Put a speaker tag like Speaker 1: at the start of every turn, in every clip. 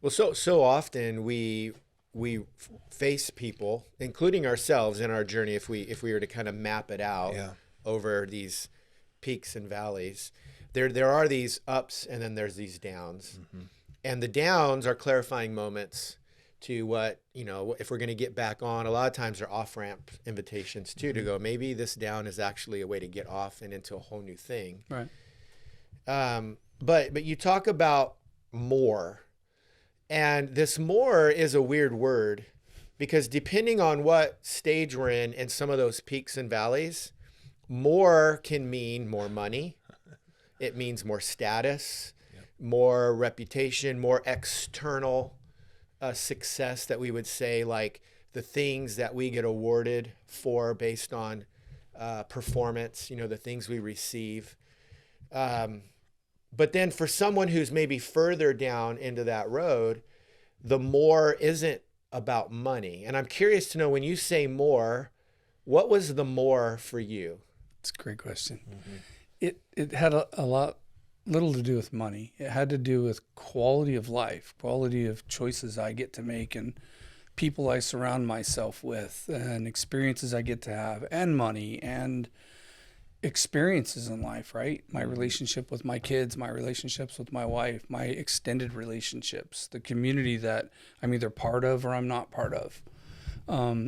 Speaker 1: Well, so often we face people, including ourselves, in our journey. If we were to kind of map it out
Speaker 2: Yeah.
Speaker 1: over these peaks and valleys, there are these ups and then there's these downs, and the downs are clarifying moments to what, if we're going to get back on. A lot of times they're off ramp invitations too, to go, maybe this down is actually a way to get off and into a whole new thing.
Speaker 3: Right.
Speaker 1: But you talk about more. And this more is a weird word, because depending on what stage we're in and some of those peaks and valleys, more can mean more money. It means more status, more reputation, more external success that we would say, like the things that we get awarded for based on performance, the things we receive. But then for someone who's maybe further down into that road, the more isn't about money. And I'm curious to know, when you say more, what was the more for you?
Speaker 3: It's a great question. It had a little to do with money. It had to do with quality of life, quality of choices I get to make, and people I surround myself with, and experiences I get to have, and money, and experiences in life, right? My relationship with my kids, my relationships with my wife, my extended relationships, the community that I'm either part of or I'm not part of.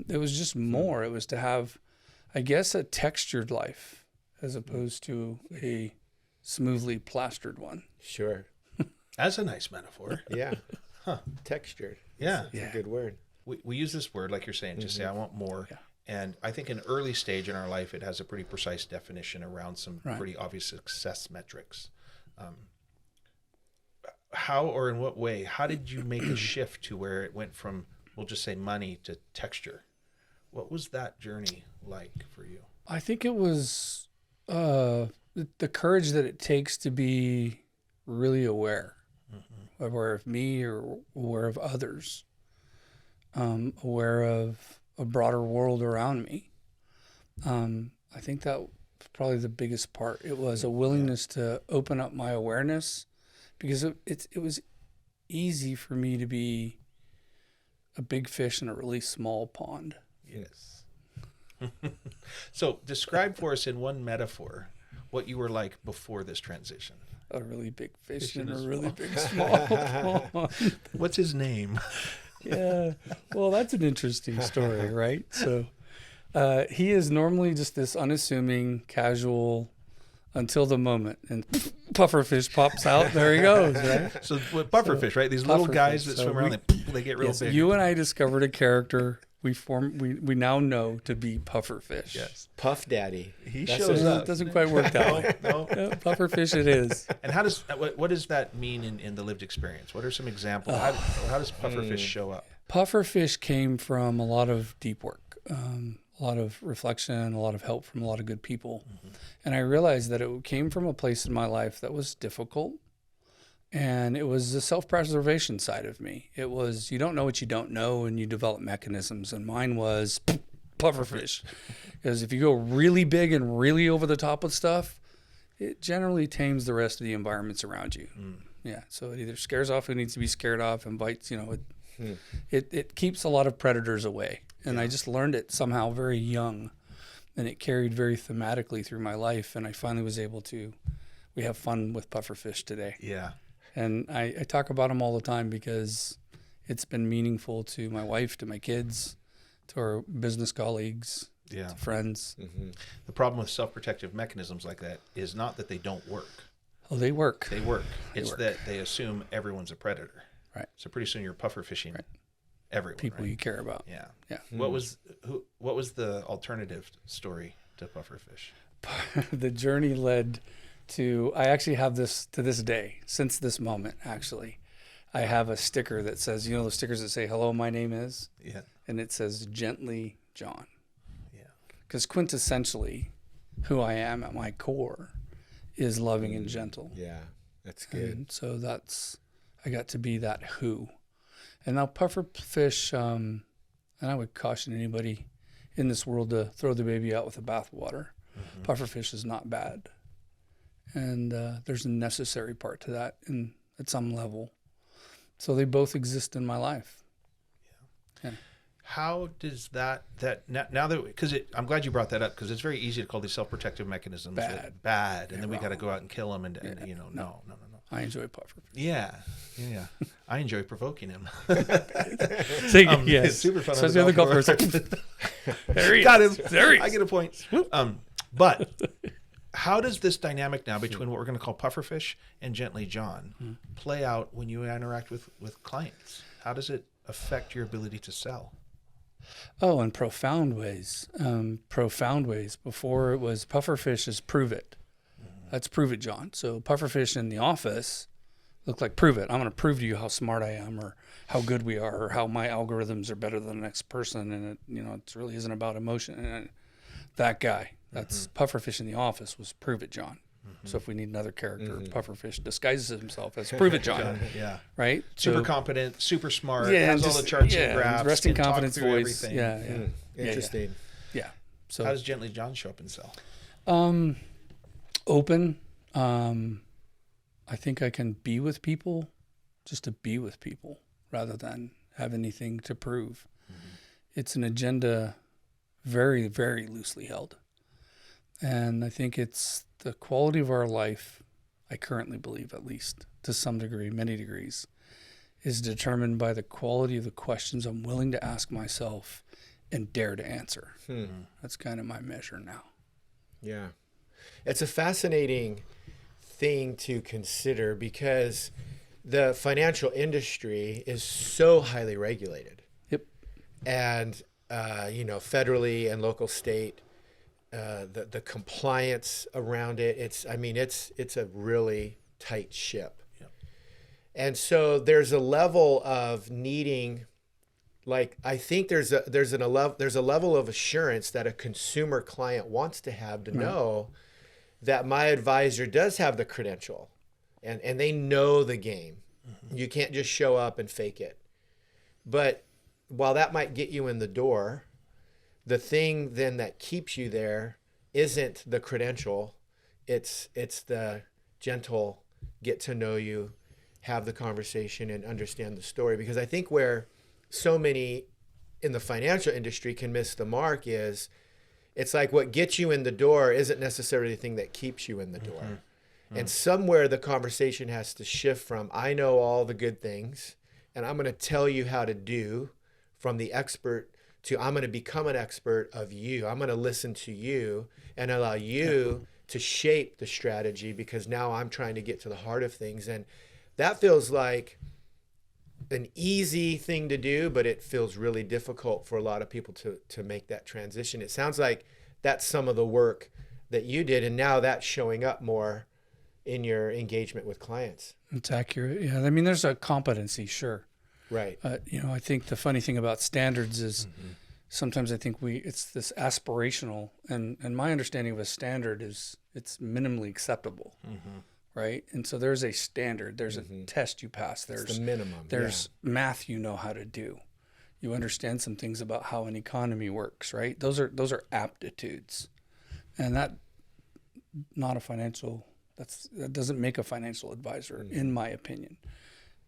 Speaker 3: It was just more. It was to have, I guess, a textured life as opposed to a smoothly plastered one.
Speaker 1: Sure.
Speaker 2: That's a nice metaphor.
Speaker 1: Yeah.
Speaker 2: Huh.
Speaker 1: Textured.
Speaker 2: Yeah.
Speaker 1: That's a good word.
Speaker 2: We use this word, like you're saying, just say, I want more.
Speaker 3: Yeah.
Speaker 2: And I think in early stage in our life, it has a pretty precise definition around some
Speaker 3: Right.
Speaker 2: pretty obvious success metrics. How or in what way, how did you make a shift to where it went from, we'll just say, money to texture? What was that journey like for you?
Speaker 3: I think it was the courage that it takes to be really aware, aware of me or aware of others, aware of a broader world around me. I think that was probably the biggest part. It was a willingness to open up my awareness, because it was easy for me to be a big fish in a really small pond.
Speaker 2: Yes. So describe for us in one metaphor what you were like before this transition.
Speaker 3: A really big fish
Speaker 2: Fish in
Speaker 3: in a
Speaker 2: a
Speaker 3: really
Speaker 2: small-
Speaker 3: big small pond.
Speaker 2: What's his name?
Speaker 3: Yeah. Well, that's an interesting story, right? So he is normally just this unassuming, casual, until the moment, and pufferfish pops out. There he goes, right?
Speaker 2: So with pufferfish, right? These little guys
Speaker 3: Pufferfish.
Speaker 2: that
Speaker 3: So
Speaker 2: swim around, they get real
Speaker 3: Yes,
Speaker 2: big.
Speaker 3: you and I discovered a character we now know to be pufferfish.
Speaker 2: Yes.
Speaker 1: Puff Daddy.
Speaker 2: He
Speaker 1: That's
Speaker 2: shows
Speaker 1: it.
Speaker 2: up.
Speaker 3: It doesn't quite work that way.
Speaker 2: No.
Speaker 3: Yeah, pufferfish it is.
Speaker 2: And how does what does that mean in the lived experience? What are some examples? How does pufferfish show up?
Speaker 3: Pufferfish came from a lot of deep work, a lot of reflection, a lot of help from a lot of good people. And I realized that it came from a place in my life that was difficult. And it was the self-preservation side of me. It was, you don't know what you don't know, and you develop mechanisms. And mine was pufferfish. Because if you go really big and really over the top with stuff, it generally tames the rest of the environments around you. Yeah. So it either scares off who needs to be scared off, and bites, it keeps a lot of predators away. And I just learned it somehow very young, and it carried very thematically through my life. And I finally was able to, we have fun with pufferfish today.
Speaker 2: Yeah.
Speaker 3: And I talk about them all the time because it's been meaningful to my wife, to my kids, to our business colleagues,
Speaker 2: Yeah.
Speaker 3: to friends.
Speaker 2: The problem with self-protective mechanisms like that is not that they don't work.
Speaker 3: Oh, they work.
Speaker 2: They work. It's
Speaker 3: work.
Speaker 2: that they assume everyone's a predator.
Speaker 3: Right.
Speaker 2: So pretty soon you're puffer fishing everyone.
Speaker 3: People
Speaker 2: right?
Speaker 3: you care about.
Speaker 2: Yeah.
Speaker 3: Yeah.
Speaker 2: What was the alternative story to pufferfish?
Speaker 3: The journey led to, I actually have this to this day, since this moment, actually. I have a sticker that says, the stickers that say, hello, my name is,
Speaker 2: Yeah.
Speaker 3: and it says, gently John.
Speaker 2: Yeah.
Speaker 3: Because quintessentially, who I am at my core is loving and gentle.
Speaker 1: Yeah, that's good.
Speaker 3: And so I got to be that who. And now pufferfish, and I would caution anybody in this world to throw the baby out with the bathwater. Pufferfish is not bad. And there's a necessary part to that at some level. So they both exist in my life.
Speaker 2: How does that now that, because I'm glad you brought that up, because it's very easy to call these self-protective mechanisms bad, and then we got to go out and kill them, and no.
Speaker 3: I enjoy puffer.
Speaker 2: Yeah. I enjoy provoking him.
Speaker 3: So, yes.
Speaker 2: It's super fun.
Speaker 3: So
Speaker 2: on
Speaker 3: the other golf
Speaker 2: course.
Speaker 3: course. There he
Speaker 2: Got
Speaker 3: is.
Speaker 2: him.
Speaker 3: There he is.
Speaker 2: I get a point. But how does this dynamic now between what we're going to call pufferfish and Gently John play out when you interact with clients? How does it affect your ability to sell?
Speaker 3: Oh, in profound ways. Profound ways. Before it was pufferfish is prove it. Let's prove it, John. So pufferfish in the office look like prove it. I'm going to prove to you how smart I am, or how good we are, or how my algorithms are better than the next person. And it really isn't about emotion. And that guy, that's pufferfish in the office, was prove it, John. So if we need another character, pufferfish disguises himself as prove it, John.
Speaker 2: Yeah.
Speaker 3: Right?
Speaker 2: Super competent, super smart, has all the charts and graphs,
Speaker 3: resting
Speaker 2: can talk
Speaker 3: confidence
Speaker 2: through
Speaker 3: voice.
Speaker 2: everything.
Speaker 1: Interesting.
Speaker 3: Yeah. So
Speaker 2: How does Gently John show up and sell?
Speaker 3: open. I think I can be with people just to be with people rather than have anything to prove. It's an agenda very, very loosely held. And I think it's the quality of our life, I currently believe, at least to some degree, many degrees, is determined by the quality of the questions I'm willing to ask myself and dare to answer. That's kind of my measure now.
Speaker 1: Yeah. It's a fascinating thing to consider because the financial industry is so highly regulated.
Speaker 3: Yep.
Speaker 1: And, federally and local state, the compliance around it, it's a really tight ship.
Speaker 2: Yep.
Speaker 1: And so there's a level of needing, like, I think there's a level of assurance that a consumer client wants to have to know that my advisor does have the credential and they know the game. You can't just show up and fake it. But while that might get you in the door, the thing then that keeps you there isn't the credential. It's the gentle get to know you, have the conversation, and understand the story. Because I think where so many in the financial industry can miss the mark is it's like what gets you in the door isn't necessarily the thing that keeps you in the door. And somewhere the conversation has to shift from I know all the good things and I'm going to tell you how to do, from the expert to I'm going to become an expert of you. I'm going to listen to you and allow you to shape the strategy, because now I'm trying to get to the heart of things. And that feels like an easy thing to do, but it feels really difficult for a lot of people to make that transition. It sounds like that's some of the work that you did, and now that's showing up more in your engagement with clients.
Speaker 3: It's accurate. Yeah. I mean, there's a competency, sure.
Speaker 1: Right.
Speaker 3: I think the funny thing about standards is sometimes I think it's this aspirational, and my understanding of a standard is it's minimally acceptable. Right. And so there's a standard, there's a test you pass. There's
Speaker 1: the minimum.
Speaker 3: There's math you know how to do. You understand some things about how an economy works, right? Those are aptitudes. And that doesn't make a financial advisor, in my opinion.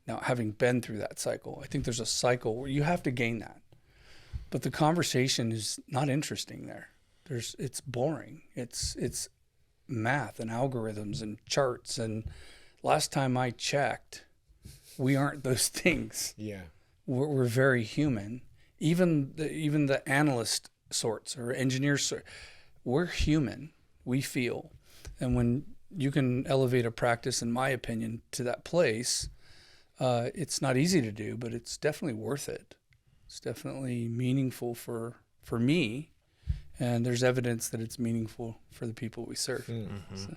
Speaker 3: Now, having been through that cycle, I think there's a cycle where you have to gain that. But the conversation is not interesting there. It's boring. It's math and algorithms and charts. And last time I checked, we aren't those things.
Speaker 1: Yeah.
Speaker 3: We're very human. Even the analyst sorts or engineers, we're human. We feel. And when you can elevate a practice, in my opinion, to that place, it's not easy to do, but it's definitely worth it. It's definitely meaningful for me. And there's evidence that it's meaningful for the people we serve. So.